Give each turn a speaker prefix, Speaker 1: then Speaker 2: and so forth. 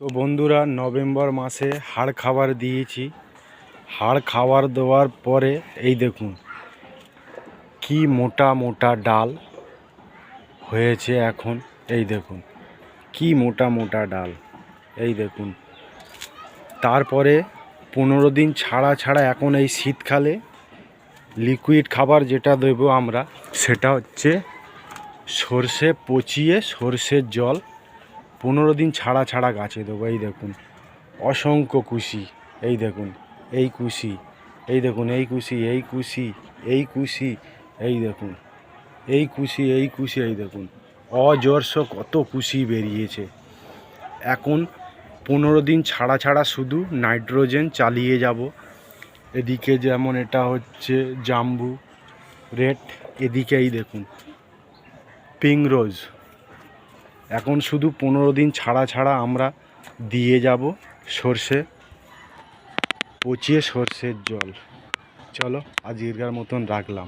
Speaker 1: তো বন্ধুরা, নভেম্বর মাসে হাড় খাবার দিয়েছি। হাড় খাবার দেওয়ার পরে এই দেখুন কি মোটা মোটা ডাল হয়েছে এখন। এই দেখুন কি মোটা মোটা ডাল, এই দেখুন। তারপরে 15 দিন ছাড়া ছাড়া এখন এই শীতকালে লিকুইড খাবার যেটা দেবো আমরা, সেটা হচ্ছে সর্ষে পচিয়ে সর্ষের জল 15 দিন ছাড়া ছাড়া গাছে দেবো। এই দেখুন অসংখ্য কুশি, এই দেখুন এই কুশি, এই দেখুন এই কুশি, এই কুশি, এই কুশি, এই দেখুন এই কুশি, এই কুশি, এই দেখুন অজস্র কত কুশি বেরিয়েছে। এখন 15 দিন ছাড়া ছাড়া শুধু নাইট্রোজেন চালিয়ে যাব। এদিকে যেমন এটা হচ্ছে জাম্বু রেড, এদিকে এই দেখুন পিঙ্ক রোজ। এখন শুধু 15 দিন ছাড়া ছাড়া আমরা দিয়ে যাব সর্ষে পচিয়ে সর্ষের জল। চলো আজকের মতন রাখলাম।